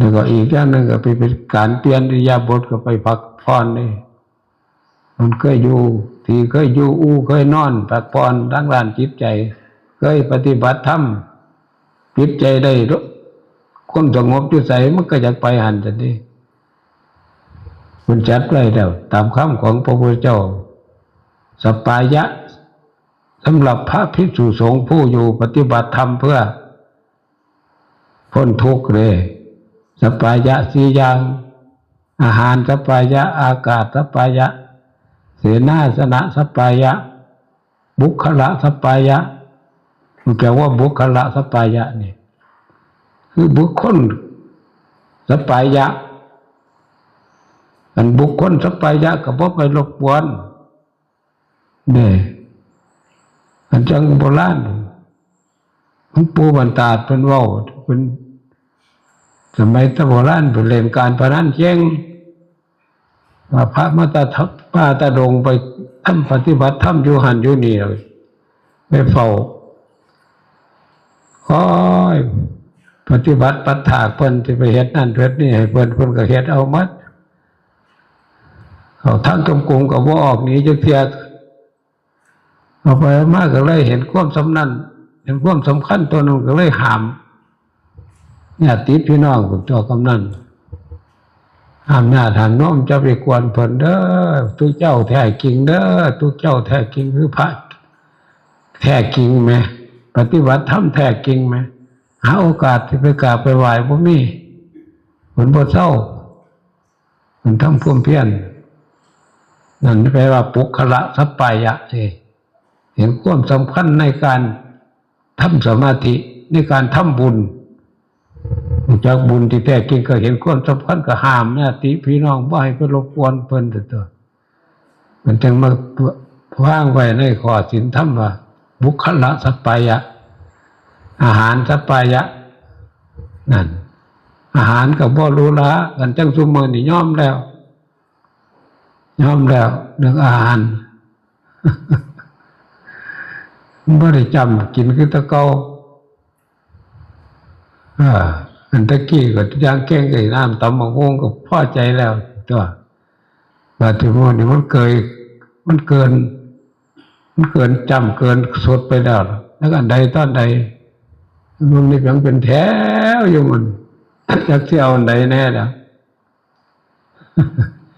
แล้วก็อีกอย่างหนึ่งก็เป็นการเปลี่ยนอิริยาบถก็ไปพักผ่อนนี่มันเคยอยู่ที่เคยอยู่เคยนอนพักผ่อนทั้งด้านจิตใจเคยปฏิบัติธรรมจิตใจได้คนสงบอยู่ใสมันก็อยากไปหันจังนี้มันจัดไว้แล้วตามคำของพระพุทธเจ้าสปายะสำหรับพระภิกษุสงฆ์ผู้อยู่ปฏิบัติธรรมเพื่อพ้นทุกข์เลยสปายะสี่อย่างอาหารสปายะอากาศสปายะเสนาสนะสปายะบุคละสปายะมันแปลว่าบุคละสปายะนี่คือบุคคลสปายะอันบุคคลสปายะก็บ่ไปรบกวนนี่อันจังโบราณมันปู่บรรดาเป็นเว้าเป็นสมัยตะโบราณเป็นเล่นการพนันเจ๊งว่าพระมาตาทับป้าตาดงไปทำปฏิบัติธรรมอยู่หันอยู่นี่เลยไปเฝ้าคอยปฏิบัติปัฏฐานเพิ่นที่ไปเฮ็ดนั่นเฮ็ดนี่ให้เพิ่นก็เฮ็ดเอามัดเขาทั้งจมกรุงกับว่าออกหนีจะเทียดเอาไปมากก็เลยเห็นความสำนันเห็นความสำคัญตัวนึงก็เลยห้ามญาติพี่น้องของเจ้ากำนันห้ามญาติห้ามน้อมจะไปกวนเพิ่นเด้อทุกเจ้าแท้จริงเด้อทุกเจ้าแท้จริงคือพระแท้จริงไหมปฏิบัติธรรมแท้จริงไหมหาโอกาสที่ไปกราบไปไหว้บ่มีเหมือนบ่เศร้ามันทำความเพียรนั่นแปลว่าปุคละสัปปายะเห็นความสำคัญในการทำสมาธิในการทำบุญจากบุญที่แท้จริงก็เห็นความสำคัญก็ห้ามญาติพี่น้องบ่ให้ไปรบกวนเพิ่นตัวมันจึงมาวางไว้ในข้อศีลธรรมว่าบุคละสัปปายะอาหารสัปปายะนั่นอาหารกับบ่รู้ละกันจังซุมื้อนี่ยอมแล้วเรื่องอาหารไม่ได้จำกินคือตะเกาอันตะกี้ก็ย่างแกงไก่น้ำตำมะม่วงก็พอใจแล้วตัวบาดที่มันนี่มันเกินจำเกินสดไปแล้วแล้วอันใดตอนใดมันนี่ยังเป็นแถวอยู่มันอยากเที่ยวอันใดแน่แล้ว